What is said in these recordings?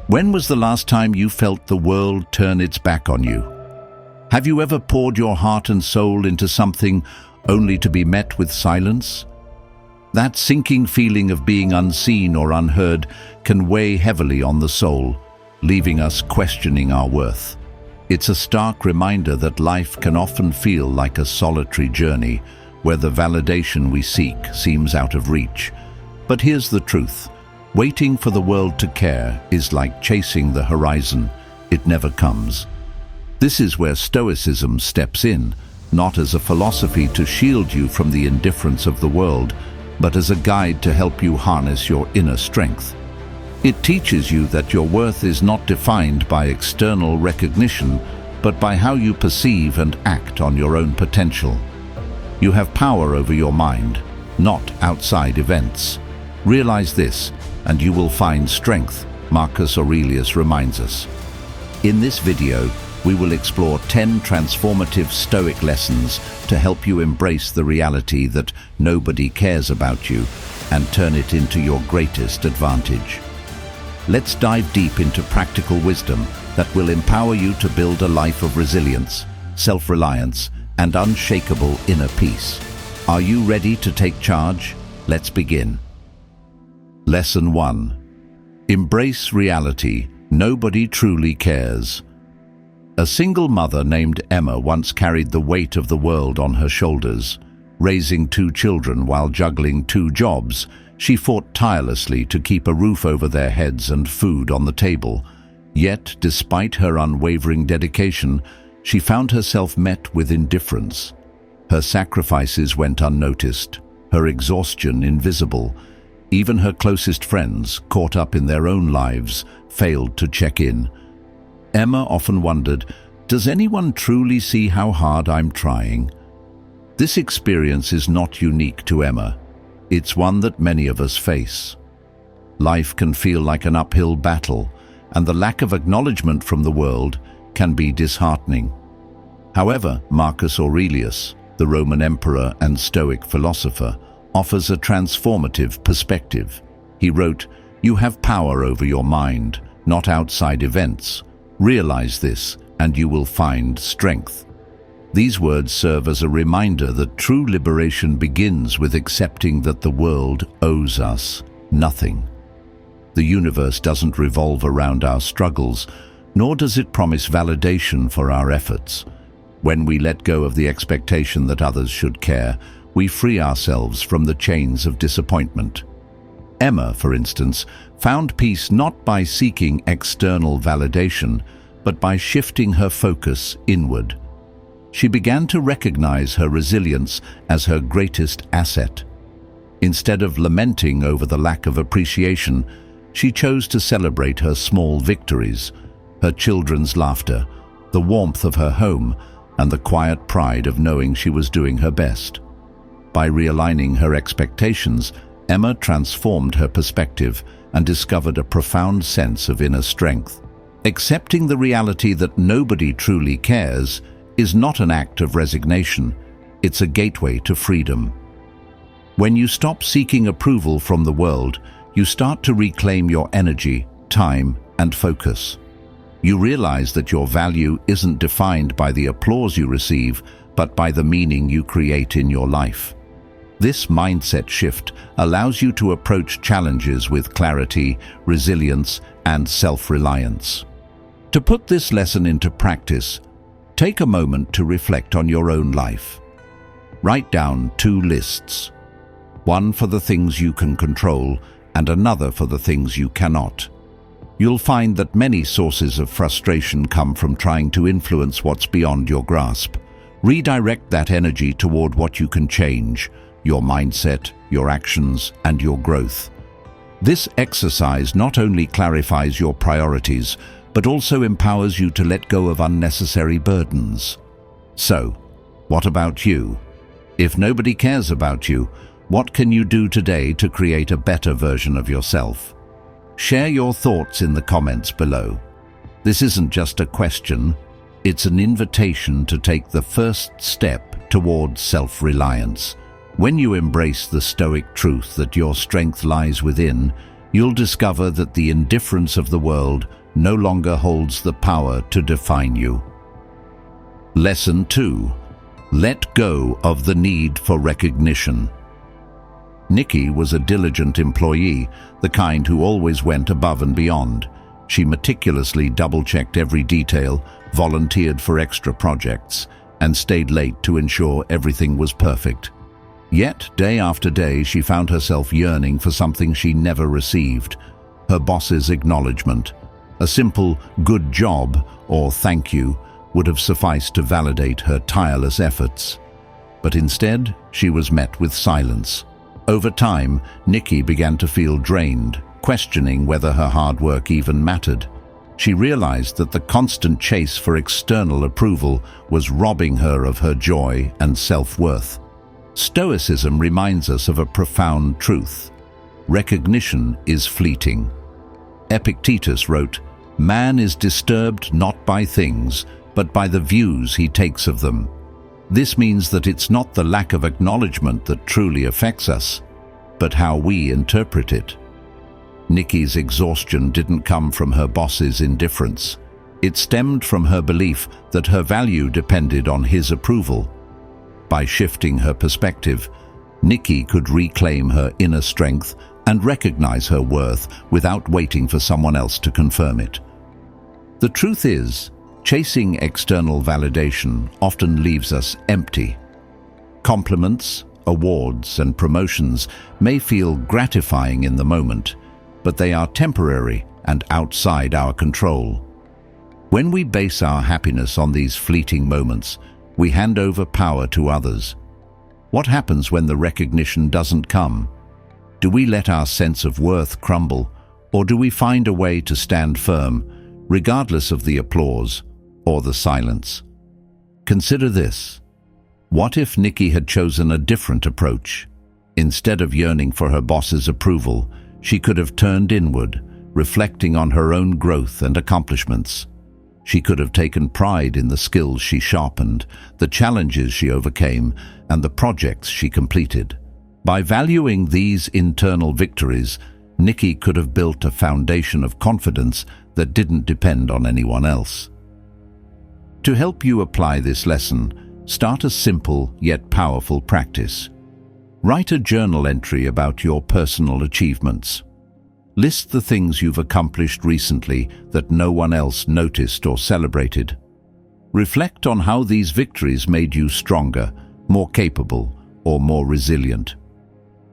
When was the last time you felt the world turn its back on you? Have you ever poured your heart and soul into something only to be met with silence? That sinking feeling of being unseen or unheard can weigh heavily on the soul, leaving us questioning our worth. It's a stark reminder that life can often feel like a solitary journey, where the validation we seek seems out of reach. But here's the truth. Waiting for the world to care is like chasing the horizon. It never comes. This is where Stoicism steps in, not as a philosophy to shield you from the indifference of the world, but as a guide to help you harness your inner strength. It teaches you that your worth is not defined by external recognition, but by how you perceive and act on your own potential. You have power over your mind, not outside events. Realize this, and you will find strength, Marcus Aurelius reminds us. In this video, we will explore 10 transformative Stoic lessons to help you embrace the reality that nobody cares about you and turn it into your greatest advantage. Let's dive deep into practical wisdom that will empower you to build a life of resilience, self-reliance, and unshakable inner peace. Are you ready to take charge? Let's begin. Lesson 1. Embrace reality. Nobody truly cares. A single mother named Emma once carried the weight of the world on her shoulders. Raising 2 children while juggling 2 jobs, she fought tirelessly to keep a roof over their heads and food on the table. Yet, despite her unwavering dedication, she found herself met with indifference. Her sacrifices went unnoticed, her exhaustion invisible. Even her closest friends, caught up in their own lives, failed to check in. Emma often wondered, does anyone truly see how hard I'm trying? This experience is not unique to Emma. It's one that many of us face. Life can feel like an uphill battle, and the lack of acknowledgement from the world can be disheartening. However, Marcus Aurelius, the Roman emperor and Stoic philosopher, offers a transformative perspective. He wrote, "You have power over your mind, not outside events. Realize this, and you will find strength." These words serve as a reminder that true liberation begins with accepting that the world owes us nothing. The universe doesn't revolve around our struggles, nor does it promise validation for our efforts. When we let go of the expectation that others should care, we free ourselves from the chains of disappointment. Emma, for instance, found peace not by seeking external validation, but by shifting her focus inward. She began to recognize her resilience as her greatest asset. Instead of lamenting over the lack of appreciation, she chose to celebrate her small victories, her children's laughter, the warmth of her home, and the quiet pride of knowing she was doing her best. By realigning her expectations, Emma transformed her perspective and discovered a profound sense of inner strength. Accepting the reality that nobody truly cares is not an act of resignation, it's a gateway to freedom. When you stop seeking approval from the world, you start to reclaim your energy, time, and focus. You realize that your value isn't defined by the applause you receive, but by the meaning you create in your life. This mindset shift allows you to approach challenges with clarity, resilience, and self-reliance. To put this lesson into practice, take a moment to reflect on your own life. Write down 2 lists, one for the things you can control and another for the things you cannot. You'll find that many sources of frustration come from trying to influence what's beyond your grasp. Redirect that energy toward what you can change, your mindset, your actions, and your growth. This exercise not only clarifies your priorities, but also empowers you to let go of unnecessary burdens. So, what about you? If nobody cares about you, what can you do today to create a better version of yourself? Share your thoughts in the comments below. This isn't just a question, it's an invitation to take the first step towards self-reliance. When you embrace the Stoic truth that your strength lies within, you'll discover that the indifference of the world no longer holds the power to define you. Lesson 2. Let go of the need for recognition. Nikki was a diligent employee, the kind who always went above and beyond. She meticulously double-checked every detail, volunteered for extra projects, and stayed late to ensure everything was perfect. Yet, day after day, she found herself yearning for something she never received: her boss's acknowledgement. A simple "good job" or "thank you" would have sufficed to validate her tireless efforts. But instead, she was met with silence. Over time, Nikki began to feel drained, questioning whether her hard work even mattered. She realized that the constant chase for external approval was robbing her of her joy and self-worth. Stoicism reminds us of a profound truth: recognition is fleeting. Epictetus wrote, "Man is disturbed not by things, but by the views he takes of them." This means that it's not the lack of acknowledgement that truly affects us, but how we interpret it. Nikki's exhaustion didn't come from her boss's indifference. It stemmed from her belief that her value depended on his approval. By shifting her perspective, Nikki could reclaim her inner strength and recognize her worth without waiting for someone else to confirm it. The truth is, chasing external validation often leaves us empty. Compliments, awards, and promotions may feel gratifying in the moment, but they are temporary and outside our control. When we base our happiness on these fleeting moments, we hand over power to others. What happens when the recognition doesn't come? Do we let our sense of worth crumble, or do we find a way to stand firm, regardless of the applause or the silence? Consider this. What if Nikki had chosen a different approach? Instead of yearning for her boss's approval, she could have turned inward, reflecting on her own growth and accomplishments. She could have taken pride in the skills she sharpened, the challenges she overcame, and the projects she completed. By valuing these internal victories, Nikki could have built a foundation of confidence that didn't depend on anyone else. To help you apply this lesson, start a simple yet powerful practice. Write a journal entry about your personal achievements. List the things you've accomplished recently that no one else noticed or celebrated. Reflect on how these victories made you stronger, more capable, or more resilient.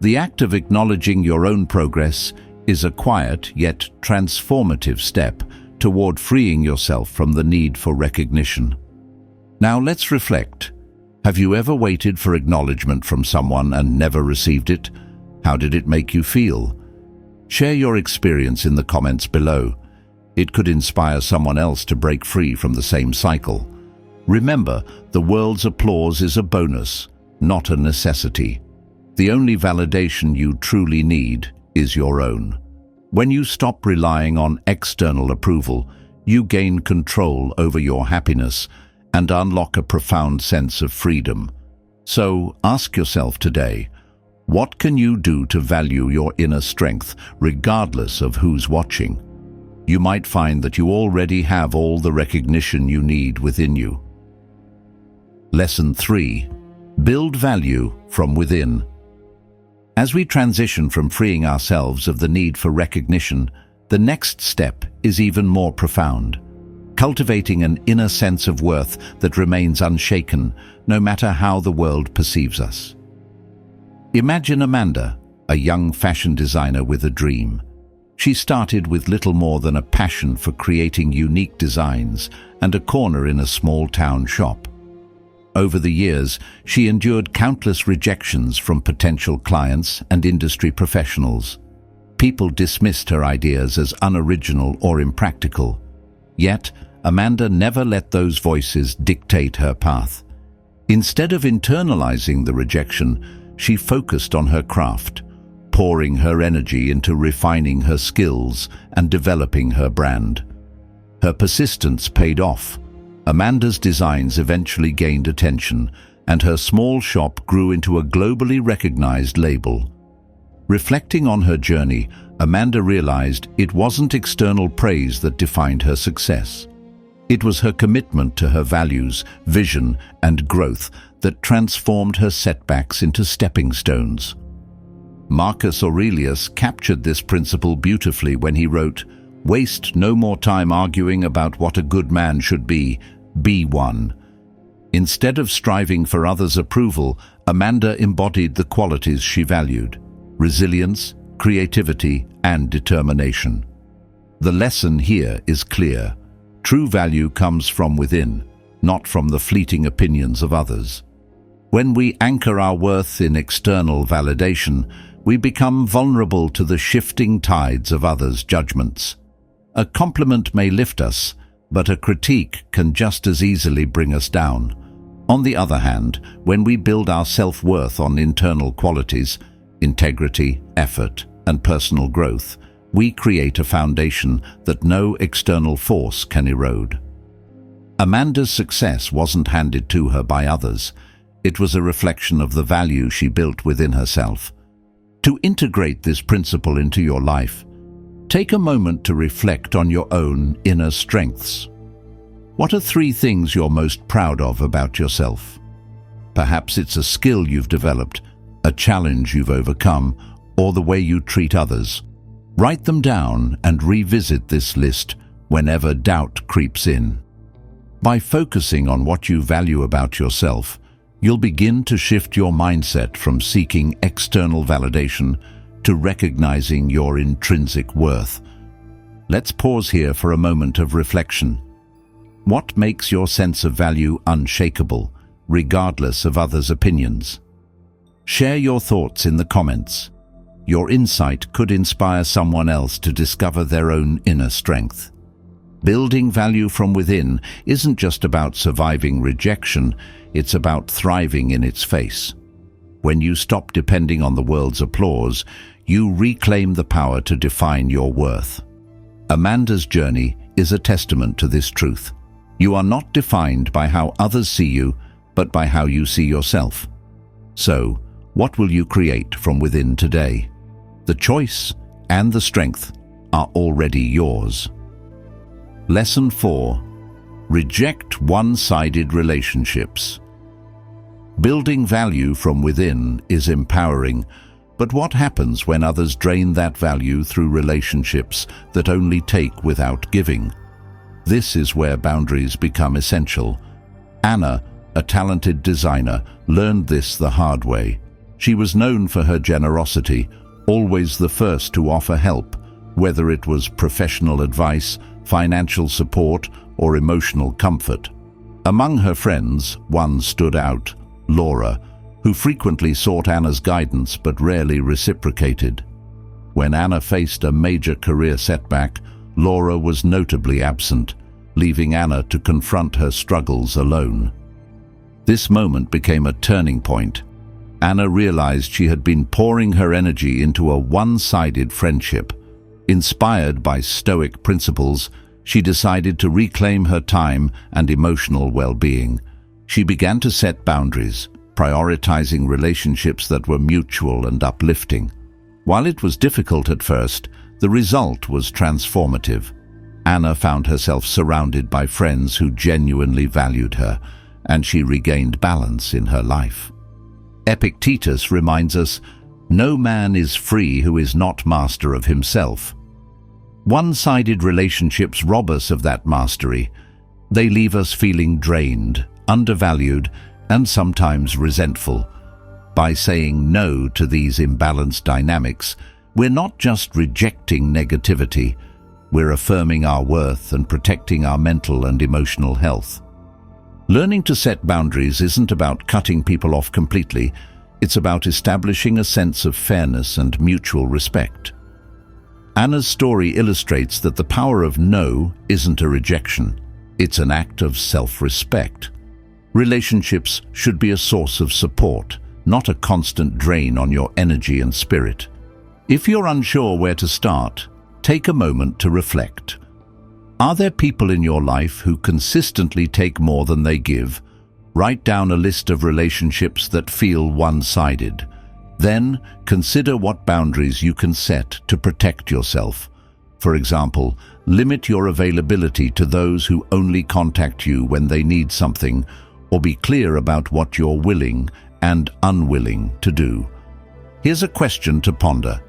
The act of acknowledging your own progress is a quiet yet transformative step toward freeing yourself from the need for recognition. Now let's reflect. Have you ever waited for acknowledgement from someone and never received it? How did it make you feel? Share your experience in the comments below. It could inspire someone else to break free from the same cycle. Remember, the world's applause is a bonus, not a necessity. The only validation you truly need is your own. When you stop relying on external approval, you gain control over your happiness and unlock a profound sense of freedom. So ask yourself today, what can you do to value your inner strength regardless of who's watching? You might find that you already have all the recognition you need within you. Lesson 3. Build value from within. As we transition from freeing ourselves of the need for recognition, the next step is even more profound. Cultivating an inner sense of worth that remains unshaken, no matter how the world perceives us. Imagine Amanda, a young fashion designer with a dream. She started with little more than a passion for creating unique designs and a corner in a small-town shop. Over the years, she endured countless rejections from potential clients and industry professionals. People dismissed her ideas as unoriginal or impractical. Yet, Amanda never let those voices dictate her path. Instead of internalizing the rejection, she focused on her craft, pouring her energy into refining her skills and developing her brand. Her persistence paid off. Amanda's designs eventually gained attention, and her small shop grew into a globally recognized label. Reflecting on her journey, Amanda realized it wasn't external praise that defined her success. It was her commitment to her values, vision, and growth that transformed her setbacks into stepping stones. Marcus Aurelius captured this principle beautifully when he wrote, "Waste no more time arguing about what a good man should be one." Instead of striving for others' approval, Amanda embodied the qualities she valued: resilience, creativity, and determination. The lesson here is clear. True value comes from within, not from the fleeting opinions of others. When we anchor our worth in external validation, we become vulnerable to the shifting tides of others' judgments. A compliment may lift us, but a critique can just as easily bring us down. On the other hand, when we build our self-worth on internal qualities, integrity, effort, and personal growth, we create a foundation that no external force can erode. Amanda's success wasn't handed to her by others. It was a reflection of the value she built within herself. To integrate this principle into your life, take a moment to reflect on your own inner strengths. What are 3 things you're most proud of about yourself? Perhaps it's a skill you've developed, a challenge you've overcome, or the way you treat others. Write them down and revisit this list whenever doubt creeps in. By focusing on what you value about yourself, you'll begin to shift your mindset from seeking external validation to recognizing your intrinsic worth. Let's pause here for a moment of reflection. What makes your sense of value unshakable, regardless of others' opinions? Share your thoughts in the comments. Your insight could inspire someone else to discover their own inner strength. Building value from within isn't just about surviving rejection, it's about thriving in its face. When you stop depending on the world's applause, you reclaim the power to define your worth. Amanda's journey is a testament to this truth. You are not defined by how others see you, but by how you see yourself. So, what will you create from within today? The choice and the strength are already yours. Lesson 4. Reject one-sided relationships. Building value from within is empowering, but what happens when others drain that value through relationships that only take without giving? This is where boundaries become essential. Anna, a talented designer, learned this the hard way. She was known for her generosity, always the first to offer help, whether it was professional advice, financial support, or emotional comfort. Among her friends, one stood out, Laura, who frequently sought Anna's guidance but rarely reciprocated. When Anna faced a major career setback, Laura was notably absent, leaving Anna to confront her struggles alone. This moment became a turning point. Anna realized she had been pouring her energy into a one-sided friendship. Inspired by Stoic principles, she decided to reclaim her time and emotional well-being. She began to set boundaries, prioritizing relationships that were mutual and uplifting. While it was difficult at first, the result was transformative. Anna found herself surrounded by friends who genuinely valued her, and she regained balance in her life. Epictetus reminds us, "No man is free who is not master of himself." One-sided relationships rob us of that mastery. They leave us feeling drained, undervalued, and sometimes resentful. By saying no to these imbalanced dynamics, we're not just rejecting negativity, we're affirming our worth and protecting our mental and emotional health. Learning to set boundaries isn't about cutting people off completely, it's about establishing a sense of fairness and mutual respect. Anna's story illustrates that the power of no isn't a rejection, it's an act of self-respect. Relationships should be a source of support, not a constant drain on your energy and spirit. If you're unsure where to start, take a moment to reflect. Are there people in your life who consistently take more than they give? Write down a list of relationships that feel one-sided. Then, consider what boundaries you can set to protect yourself. For example, limit your availability to those who only contact you when they need something, or be clear about what you're willing and unwilling to do. Here's a question to ponder.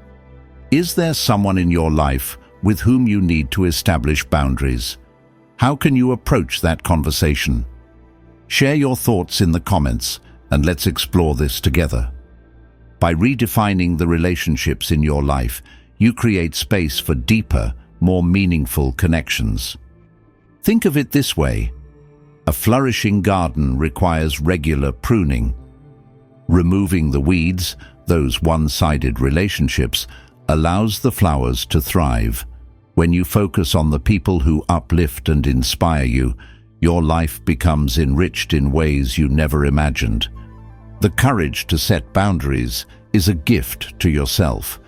Is there someone in your life with whom you need to establish boundaries? How can you approach that conversation? Share your thoughts in the comments, and let's explore this together. By redefining the relationships in your life, you create space for deeper, more meaningful connections. Think of it this way. A flourishing garden requires regular pruning. Removing the weeds, those one-sided relationships, allows the flowers to thrive. When you focus on the people who uplift and inspire you, your life becomes enriched in ways you never imagined. The courage to set boundaries is a gift to yourself.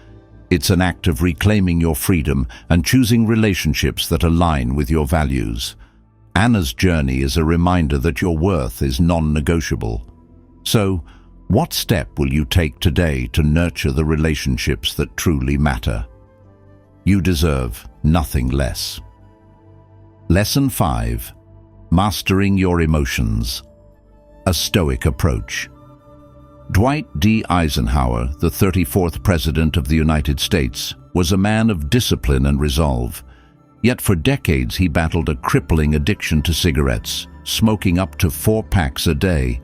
It's an act of reclaiming your freedom and choosing relationships that align with your values. Anna's journey is a reminder that your worth is non-negotiable. So, what step will you take today to nurture the relationships that truly matter? You deserve nothing less. Lesson 5. Mastering your emotions. A Stoic approach. Dwight D. Eisenhower, the 34th President of the United States, was a man of discipline and resolve. Yet for decades he battled a crippling addiction to cigarettes, smoking up to 4 packs a day.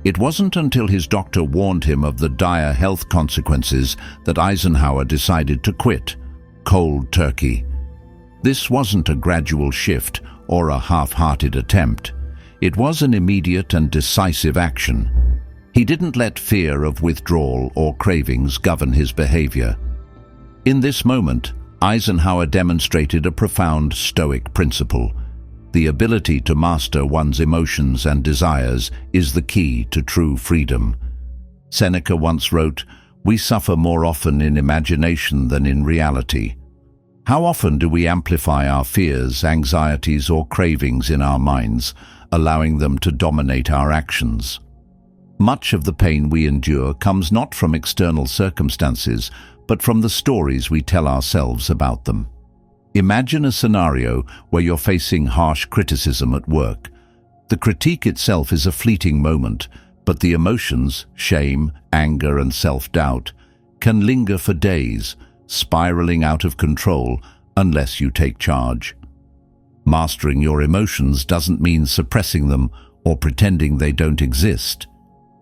It wasn't until his doctor warned him of the dire health consequences that Eisenhower decided to quit, cold turkey. This wasn't a gradual shift or a half-hearted attempt. It was an immediate and decisive action. He didn't let fear of withdrawal or cravings govern his behavior. In this moment, Eisenhower demonstrated a profound Stoic principle. The ability to master one's emotions and desires is the key to true freedom. Seneca once wrote, "We suffer more often in imagination than in reality." How often do we amplify our fears, anxieties, or cravings in our minds, allowing them to dominate our actions? Much of the pain we endure comes not from external circumstances, but from the stories we tell ourselves about them. Imagine a scenario where you're facing harsh criticism at work. The critique itself is a fleeting moment, but the emotions, shame, anger, and self-doubt, can linger for days, spiraling out of control unless you take charge. Mastering your emotions doesn't mean suppressing them or pretending they don't exist.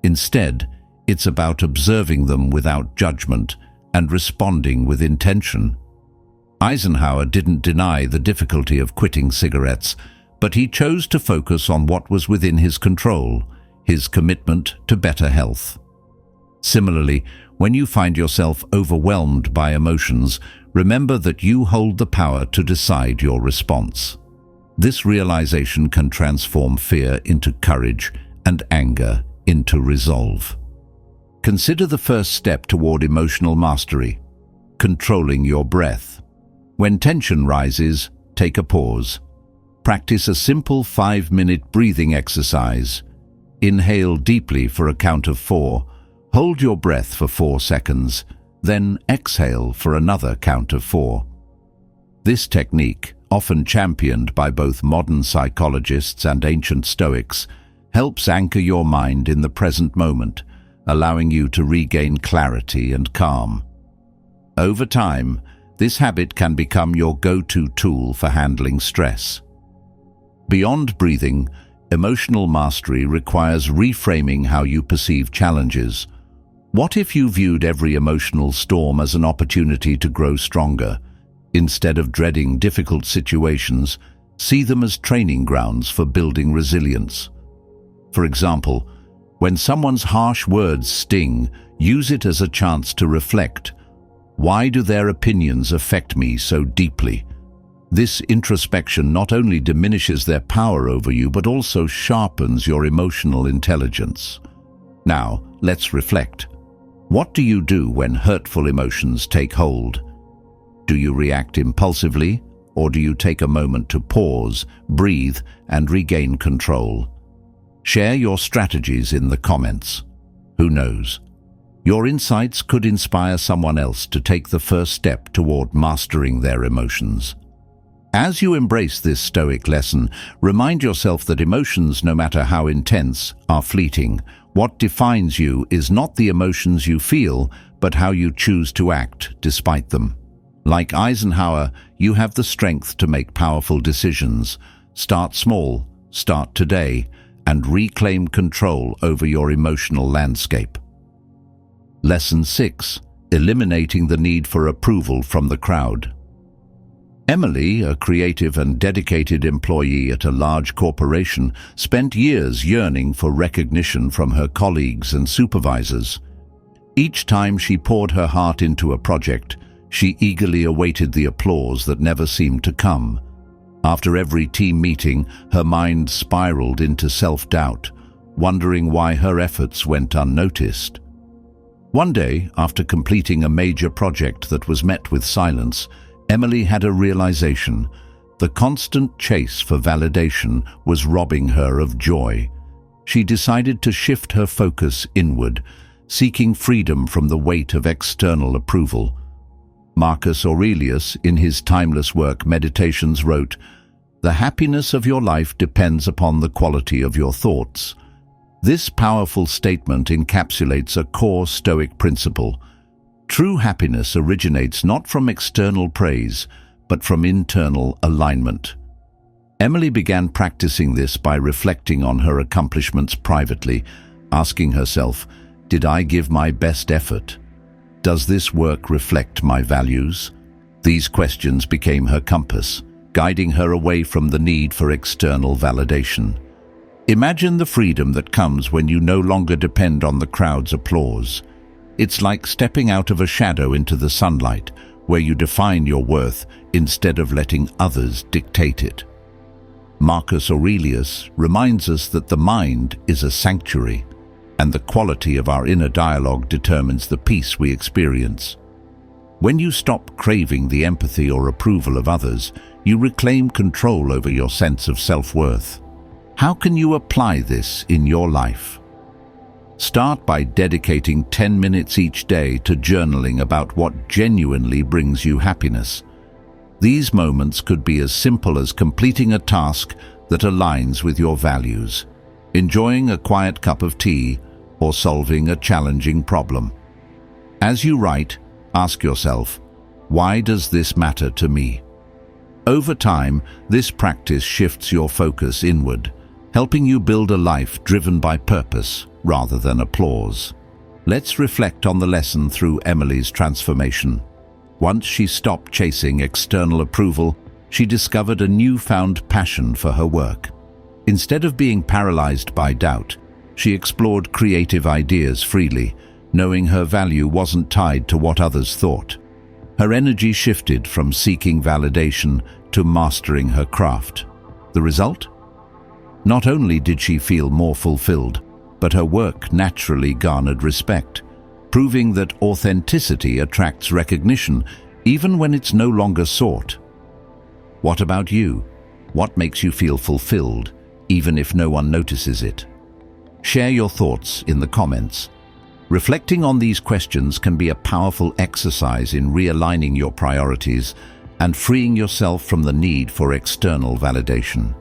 Instead, it's about observing them without judgment and responding with intention. Eisenhower didn't deny the difficulty of quitting cigarettes, but he chose to focus on what was within his control, his commitment to better health. Similarly, when you find yourself overwhelmed by emotions, remember that you hold the power to decide your response. This realization can transform fear into courage and anger into resolve. Consider the first step toward emotional mastery: controlling your breath. When tension rises, take a pause. Practice a simple 5-minute breathing exercise. Inhale deeply for a count of 4. Hold your breath for 4 seconds, then exhale for another count of 4. This technique, often championed by both modern psychologists and ancient Stoics, helps anchor your mind in the present moment, allowing you to regain clarity and calm. Over time, this habit can become your go-to tool for handling stress. Beyond breathing, emotional mastery requires reframing how you perceive challenges. What if you viewed every emotional storm as an opportunity to grow stronger? Instead of dreading difficult situations, see them as training grounds for building resilience. For example, when someone's harsh words sting, use it as a chance to reflect. Why do their opinions affect me so deeply? This introspection not only diminishes their power over you, but also sharpens your emotional intelligence. Now, let's reflect. What do you do when hurtful emotions take hold? Do you react impulsively, or do you take a moment to pause, breathe, and regain control? Share your strategies in the comments. Who knows? Your insights could inspire someone else to take the first step toward mastering their emotions. As you embrace this Stoic lesson, remind yourself that emotions, no matter how intense, are fleeting. What defines you is not the emotions you feel, but how you choose to act despite them. Like Eisenhower, you have the strength to make powerful decisions. Start small, start today, and reclaim control over your emotional landscape. Lesson 6. Eliminating the need for approval from the crowd. Emily, a creative and dedicated employee at a large corporation, spent years yearning for recognition from her colleagues and supervisors. Each time she poured her heart into a project, she eagerly awaited the applause that never seemed to come. After every team meeting, her mind spiraled into self-doubt, wondering why her efforts went unnoticed. One day, after completing a major project that was met with silence, Emily had a realization. The constant chase for validation was robbing her of joy. She decided to shift her focus inward, seeking freedom from the weight of external approval. Marcus Aurelius, in his timeless work Meditations, wrote, "The happiness of your life depends upon the quality of your thoughts." This powerful statement encapsulates a core Stoic principle. True happiness originates not from external praise, but from internal alignment. Emily began practicing this by reflecting on her accomplishments privately, asking herself, "Did I give my best effort? Does this work reflect my values?" These questions became her compass, guiding her away from the need for external validation. Imagine the freedom that comes when you no longer depend on the crowd's applause. It's like stepping out of a shadow into the sunlight, where you define your worth instead of letting others dictate it. Marcus Aurelius reminds us that the mind is a sanctuary, and the quality of our inner dialogue determines the peace we experience. When you stop craving the empathy or approval of others, you reclaim control over your sense of self-worth. How can you apply this in your life? Start by dedicating 10 minutes each day to journaling about what genuinely brings you happiness. These moments could be as simple as completing a task that aligns with your values, enjoying a quiet cup of tea, or solving a challenging problem. As you write, ask yourself, why does this matter to me? Over time, this practice shifts your focus inward, helping you build a life driven by purpose rather than applause. Let's reflect on the lesson through Emily's transformation. Once she stopped chasing external approval, she discovered a newfound passion for her work. Instead of being paralyzed by doubt, she explored creative ideas freely, knowing her value wasn't tied to what others thought. Her energy shifted from seeking validation to mastering her craft. The result? Not only did she feel more fulfilled, but her work naturally garnered respect, proving that authenticity attracts recognition even when it's no longer sought. What about you? What makes you feel fulfilled, even if no one notices it? Share your thoughts in the comments. Reflecting on these questions can be a powerful exercise in realigning your priorities and freeing yourself from the need for external validation.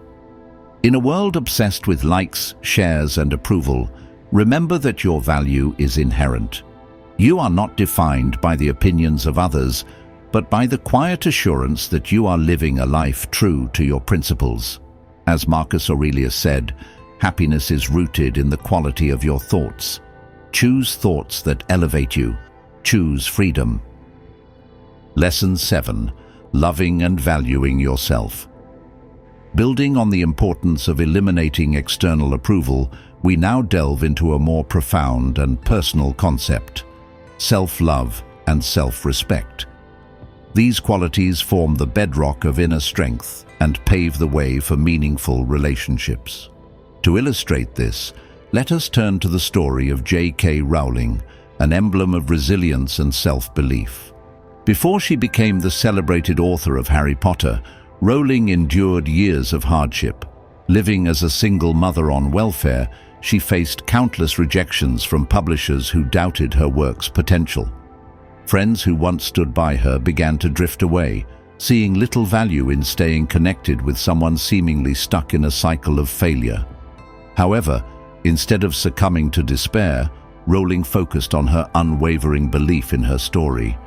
In a world obsessed with likes, shares, and approval, remember that your value is inherent. You are not defined by the opinions of others, but by the quiet assurance that you are living a life true to your principles. As Marcus Aurelius said, happiness is rooted in the quality of your thoughts. Choose thoughts that elevate you. Choose freedom. Lesson 7. Loving and valuing yourself. Building on the importance of eliminating external approval, we now delve into a more profound and personal concept: self-love and self-respect. These qualities form the bedrock of inner strength and pave the way for meaningful relationships. To illustrate this, let us turn to the story of J.K. Rowling, an emblem of resilience and self-belief. Before she became the celebrated author of Harry Potter, Rowling endured years of hardship. Living as a single mother on welfare, she faced countless rejections from publishers who doubted her work's potential. Friends who once stood by her began to drift away, seeing little value in staying connected with someone seemingly stuck in a cycle of failure. However, instead of succumbing to despair, Rowling focused on her unwavering belief in her story.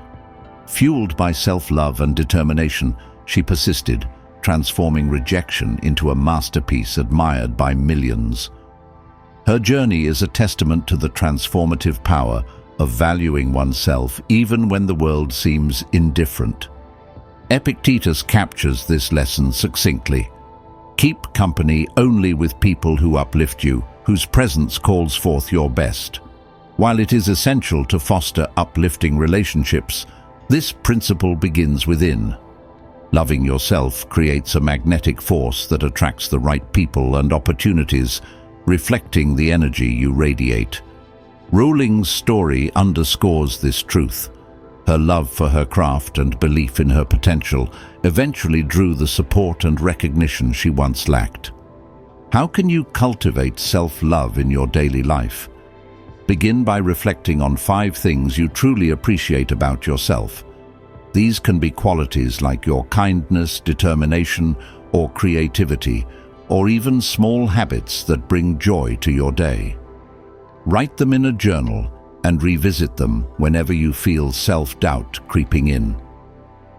Fueled by self-love and determination, she persisted, transforming rejection into a masterpiece admired by millions. Her journey is a testament to the transformative power of valuing oneself even when the world seems indifferent. Epictetus captures this lesson succinctly. Keep company only with people who uplift you, whose presence calls forth your best. While it is essential to foster uplifting relationships, this principle begins within. Loving yourself creates a magnetic force that attracts the right people and opportunities, reflecting the energy you radiate. Rowling's story underscores this truth. Her love for her craft and belief in her potential eventually drew the support and recognition she once lacked. How can you cultivate self-love in your daily life? Begin by reflecting on 5 things you truly appreciate about yourself. These can be qualities like your kindness, determination, or creativity, or even small habits that bring joy to your day. Write them in a journal and revisit them whenever you feel self-doubt creeping in.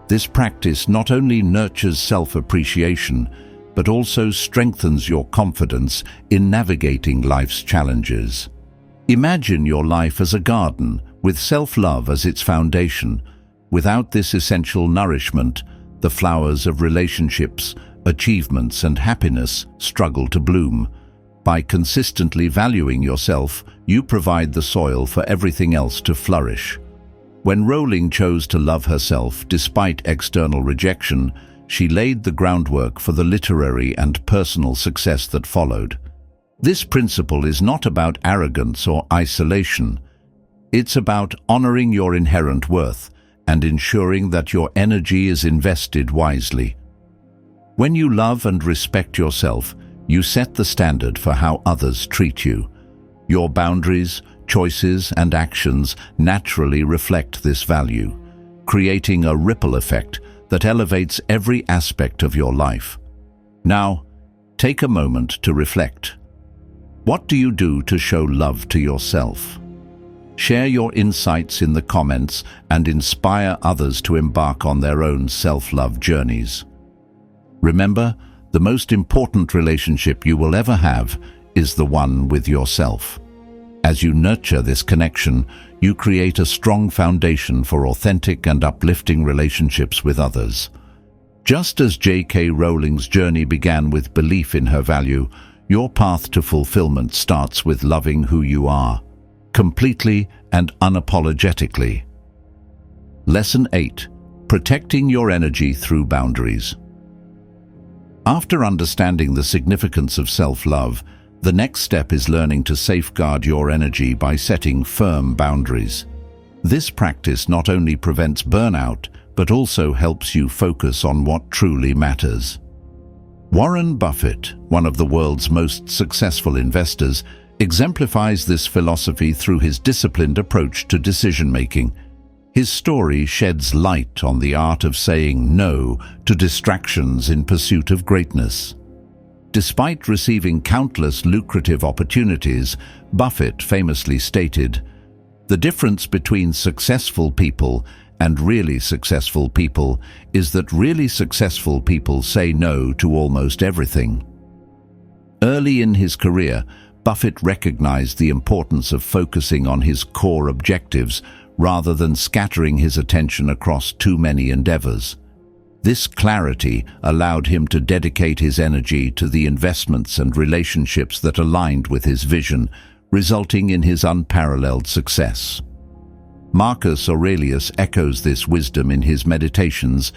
This practice not only nurtures self-appreciation, but also strengthens your confidence in navigating life's challenges. Imagine your life as a garden, with self-love as its foundation. Without this essential nourishment, the flowers of relationships, achievements, and happiness struggle to bloom. By consistently valuing yourself, you provide the soil for everything else to flourish. When Rowling chose to love herself despite external rejection, she laid the groundwork for the literary and personal success that followed. This principle is not about arrogance or isolation. It's about honoring your inherent worth and ensuring that your energy is invested wisely. When you love and respect yourself, you set the standard for how others treat you. Your boundaries, choices, and actions naturally reflect this value, creating a ripple effect that elevates every aspect of your life. Now, take a moment to reflect. What do you do to show love to yourself? Share your insights in the comments and inspire others to embark on their own self-love journeys. Remember, the most important relationship you will ever have is the one with yourself. As you nurture this connection, you create a strong foundation for authentic and uplifting relationships with others. Just as J.K. Rowling's journey began with belief in her value, your path to fulfillment starts with loving who you are, completely and unapologetically. Lesson 8. Protecting your energy through boundaries. After understanding the significance of self-love, the next step is learning to safeguard your energy by setting firm boundaries. This practice not only prevents burnout, but also helps you focus on what truly matters. Warren Buffett, one of the world's most successful investors, exemplifies this philosophy through his disciplined approach to decision-making. His story sheds light on the art of saying no to distractions in pursuit of greatness. Despite receiving countless lucrative opportunities, Buffett famously stated, "The difference between successful people and really successful people is that really successful people say no to almost everything." Early in his career, Buffett recognized the importance of focusing on his core objectives rather than scattering his attention across too many endeavors. This clarity allowed him to dedicate his energy to the investments and relationships that aligned with his vision, resulting in his unparalleled success. Marcus Aurelius echoes this wisdom in his meditations,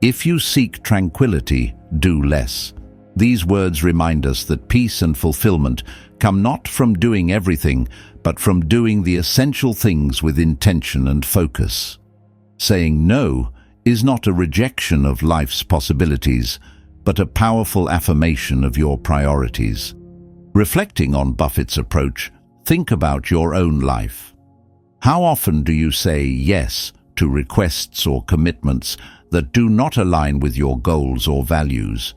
"If you seek tranquility, do less." These words remind us that peace and fulfillment come not from doing everything, but from doing the essential things with intention and focus. Saying no is not a rejection of life's possibilities, but a powerful affirmation of your priorities. Reflecting on Buffett's approach, think about your own life. How often do you say yes to requests or commitments that do not align with your goals or values?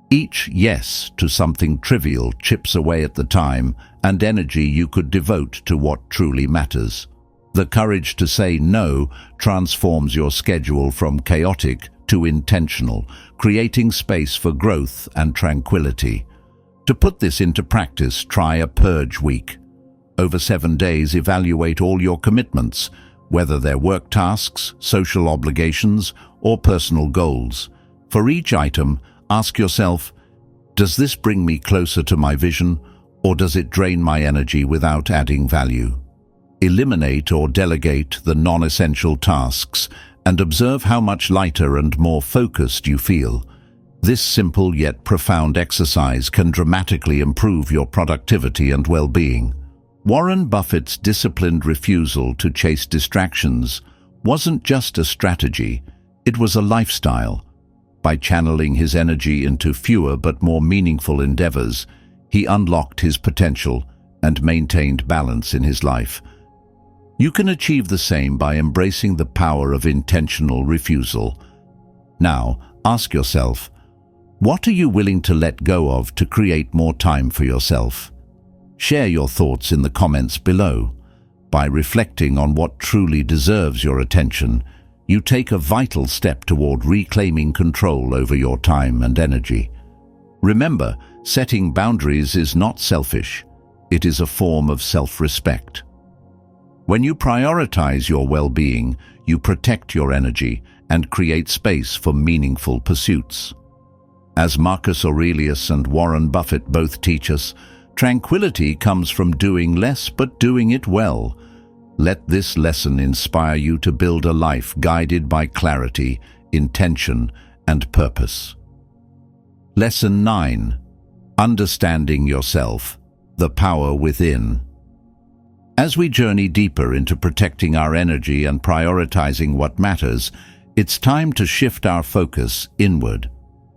Each yes to something trivial chips away at the time and energy you could devote to what truly matters. The courage to say no transforms your schedule from chaotic to intentional, creating space for growth and tranquility. To put this into practice, try a purge week. Over 7 days, evaluate all your commitments, whether they're work tasks, social obligations, or personal goals. For each item, ask yourself, does this bring me closer to my vision, or does it drain my energy without adding value? Eliminate or delegate the non-essential tasks and observe how much lighter and more focused you feel. This simple yet profound exercise can dramatically improve your productivity and well-being. Warren Buffett's disciplined refusal to chase distractions wasn't just a strategy, it was a lifestyle. By channeling his energy into fewer but more meaningful endeavors, he unlocked his potential and maintained balance in his life. You can achieve the same by embracing the power of intentional refusal. Now, ask yourself, what are you willing to let go of to create more time for yourself? Share your thoughts in the comments below. By reflecting on what truly deserves your attention, you take a vital step toward reclaiming control over your time and energy. Remember, setting boundaries is not selfish. It is a form of self-respect. When you prioritize your well-being, you protect your energy and create space for meaningful pursuits. As Marcus Aurelius and Warren Buffett both teach us, tranquility comes from doing less but doing it well. Let this lesson inspire you to build a life guided by clarity, intention, and purpose. Lesson 9. Understanding yourself, the power within. As we journey deeper into protecting our energy and prioritizing what matters, it's time to shift our focus inward.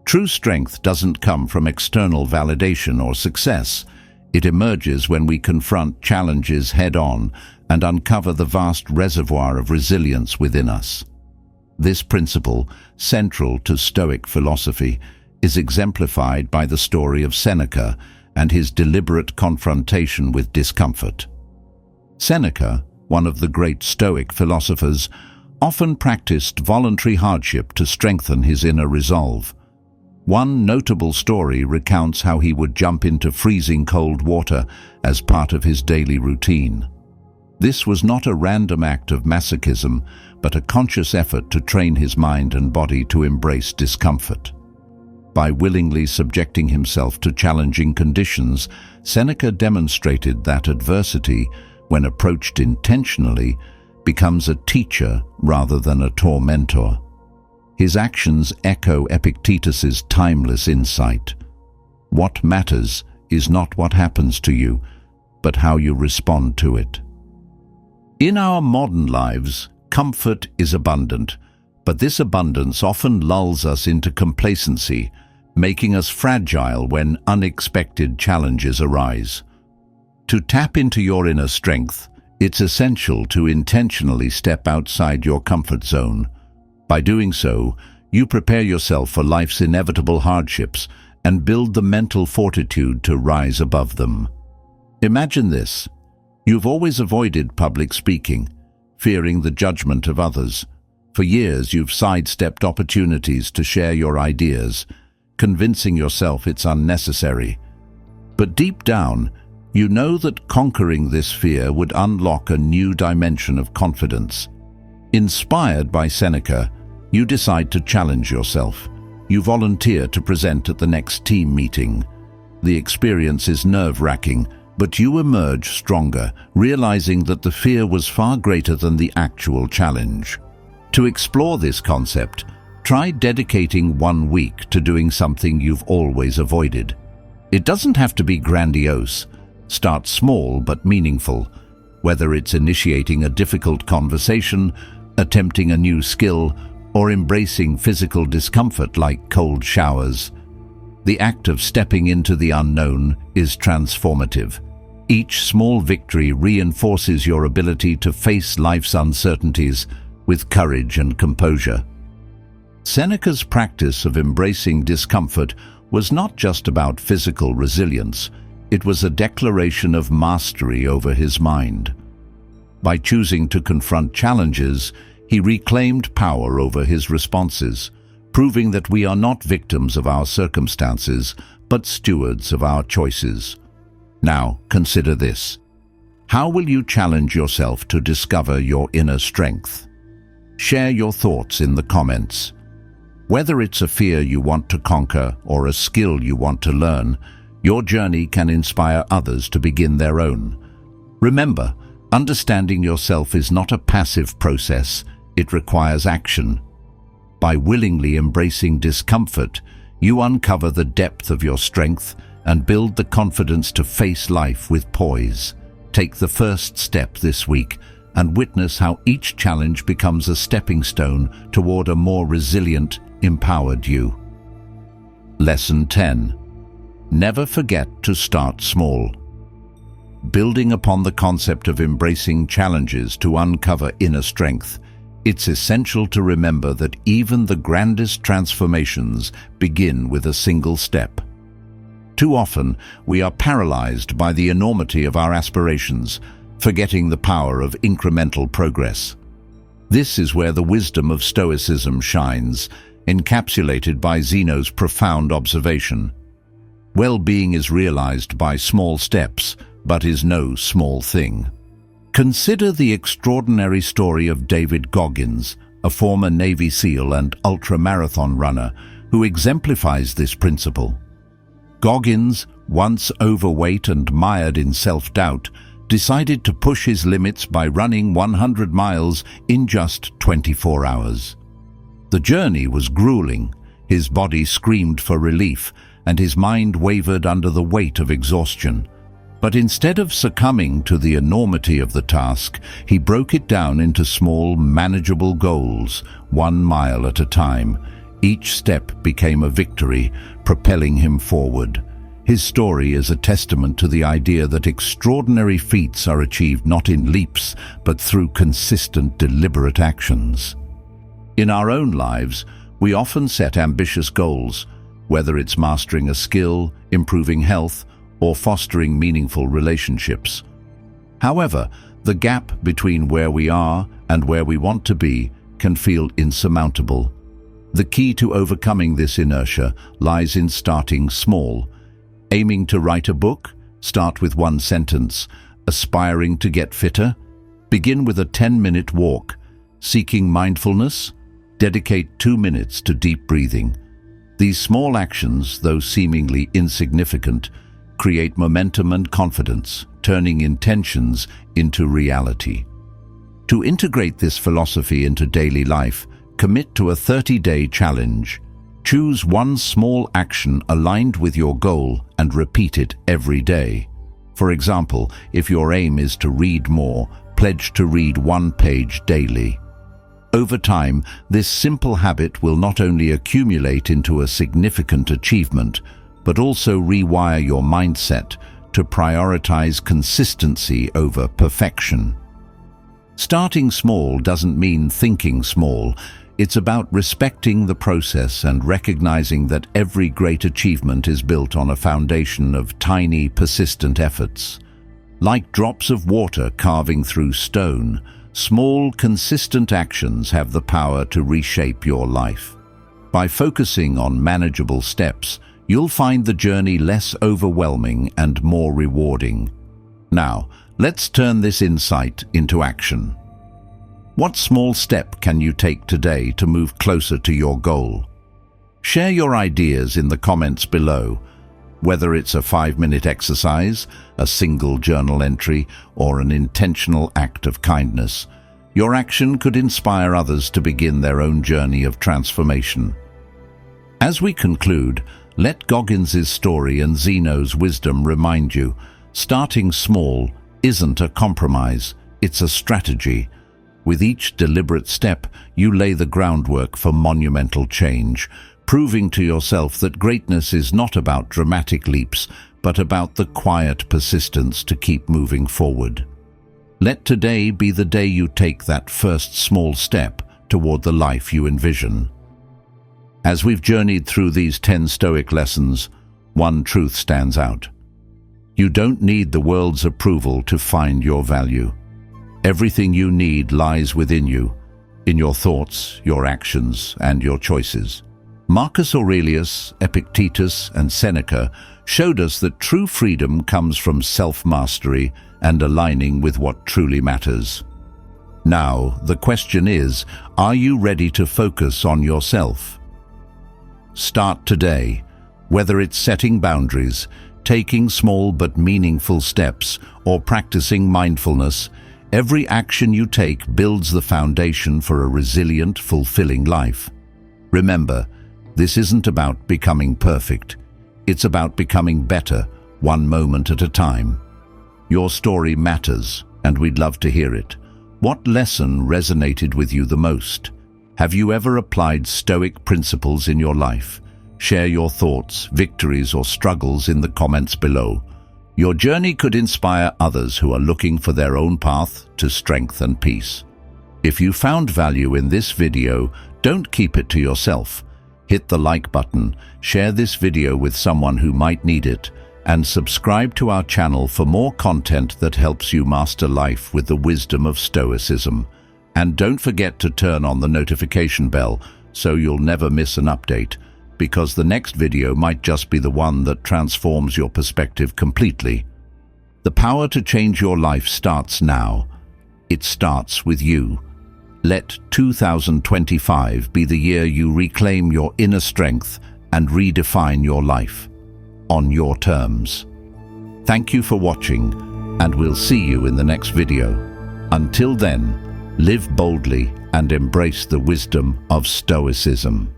True strength doesn't come from external validation or success. It emerges when we confront challenges head-on and uncover the vast reservoir of resilience within us. This principle, central to Stoic philosophy, is exemplified by the story of Seneca and his deliberate confrontation with discomfort. Seneca, one of the great Stoic philosophers, often practiced voluntary hardship to strengthen his inner resolve. One notable story recounts how he would jump into freezing cold water as part of his daily routine. This was not a random act of masochism, but a conscious effort to train his mind and body to embrace discomfort. By willingly subjecting himself to challenging conditions, Seneca demonstrated that adversity, when approached intentionally, becomes a teacher rather than a tormentor. His actions echo Epictetus's timeless insight. What matters is not what happens to you, but how you respond to it. In our modern lives, comfort is abundant, but this abundance often lulls us into complacency, making us fragile when unexpected challenges arise. To tap into your inner strength, it's essential to intentionally step outside your comfort zone. By doing so, you prepare yourself for life's inevitable hardships and build the mental fortitude to rise above them. Imagine this. You've always avoided public speaking, fearing the judgment of others. For years, you've sidestepped opportunities to share your ideas, convincing yourself it's unnecessary. But deep down, you know that conquering this fear would unlock a new dimension of confidence. Inspired by Seneca, you decide to challenge yourself. You volunteer to present at the next team meeting. The experience is nerve-wracking, but you emerge stronger, realizing that the fear was far greater than the actual challenge. To explore this concept, try dedicating 1 week to doing something you've always avoided. It doesn't have to be grandiose. Start small but meaningful, whether it's initiating a difficult conversation, attempting a new skill, or embracing physical discomfort like cold showers. The act of stepping into the unknown is transformative. Each small victory reinforces your ability to face life's uncertainties with courage and composure. Seneca's practice of embracing discomfort was not just about physical resilience, it was a declaration of mastery over his mind. By choosing to confront challenges, he reclaimed power over his responses, proving that we are not victims of our circumstances, but stewards of our choices. Now, consider this. How will you challenge yourself to discover your inner strength? Share your thoughts in the comments. Whether it's a fear you want to conquer or a skill you want to learn, your journey can inspire others to begin their own. Remember, understanding yourself is not a passive process, it requires action. By willingly embracing discomfort, you uncover the depth of your strength and build the confidence to face life with poise. Take the first step this week and witness how each challenge becomes a stepping stone toward a more resilient, empowered you. Lesson 10. Never forget to start small. Building upon the concept of embracing challenges to uncover inner strength, it's essential to remember that even the grandest transformations begin with a single step. Too often, we are paralyzed by the enormity of our aspirations, forgetting the power of incremental progress. This is where the wisdom of Stoicism shines, encapsulated by Zeno's profound observation. Well-being is realized by small steps, but is no small thing. Consider the extraordinary story of David Goggins, a former Navy SEAL and ultra-marathon runner, who exemplifies this principle. Goggins, once overweight and mired in self-doubt, decided to push his limits by running 100 miles in just 24 hours. The journey was grueling, his body screamed for relief, and his mind wavered under the weight of exhaustion. But instead of succumbing to the enormity of the task, he broke it down into small, manageable goals, 1 mile at a time. Each step became a victory, propelling him forward. His story is a testament to the idea that extraordinary feats are achieved not in leaps, but through consistent, deliberate actions. In our own lives, we often set ambitious goals, whether it's mastering a skill, improving health, or fostering meaningful relationships. However, the gap between where we are and where we want to be can feel insurmountable. The key to overcoming this inertia lies in starting small. Aiming to write a book? Start with 1 sentence. Aspiring to get fitter? Begin with a 10-minute walk. Seeking mindfulness? Dedicate 2 minutes to deep breathing. These small actions, though seemingly insignificant, create momentum and confidence, turning intentions into reality. To integrate this philosophy into daily life, commit to a 30-day challenge. Choose one small action aligned with your goal and repeat it every day. For example, if your aim is to read more, pledge to read 1 page daily. Over time, this simple habit will not only accumulate into a significant achievement, but also rewire your mindset to prioritize consistency over perfection. Starting small doesn't mean thinking small. It's about respecting the process and recognizing that every great achievement is built on a foundation of tiny, persistent efforts. Like drops of water carving through stone, small, consistent actions have the power to reshape your life. By focusing on manageable steps, you'll find the journey less overwhelming and more rewarding. Now, let's turn this insight into action. What small step can you take today to move closer to your goal? Share your ideas in the comments below. Whether it's a 5-minute exercise, a single journal entry, or an intentional act of kindness, your action could inspire others to begin their own journey of transformation. As we conclude, let Goggins's story and Zeno's wisdom remind you, starting small isn't a compromise, it's a strategy. With each deliberate step, you lay the groundwork for monumental change, proving to yourself that greatness is not about dramatic leaps, but about the quiet persistence to keep moving forward. Let today be the day you take that first small step toward the life you envision. As we've journeyed through these 10 Stoic lessons, one truth stands out. You don't need the world's approval to find your value. Everything you need lies within you, in your thoughts, your actions, and your choices. Marcus Aurelius, Epictetus, and Seneca showed us that true freedom comes from self-mastery and aligning with what truly matters. Now, the question is, are you ready to focus on yourself? Start today, whether it's setting boundaries, taking small but meaningful steps, or practicing mindfulness. Every action you take builds the foundation for a resilient, fulfilling life. Remember, this isn't about becoming perfect. It's about becoming better, one moment at a time. Your story matters, and we'd love to hear it. What lesson resonated with you the most? Have you ever applied Stoic principles in your life? Share your thoughts, victories, or struggles in the comments below. Your journey could inspire others who are looking for their own path to strength and peace. If you found value in this video, don't keep it to yourself. Hit the like button, share this video with someone who might need it, and subscribe to our channel for more content that helps you master life with the wisdom of Stoicism. And don't forget to turn on the notification bell so you'll never miss an update, because the next video might just be the one that transforms your perspective completely. The power to change your life starts now. It starts with you. Let 2025 be the year you reclaim your inner strength and redefine your life on your terms. Thank you for watching, and we'll see you in the next video. Until then, live boldly and embrace the wisdom of Stoicism.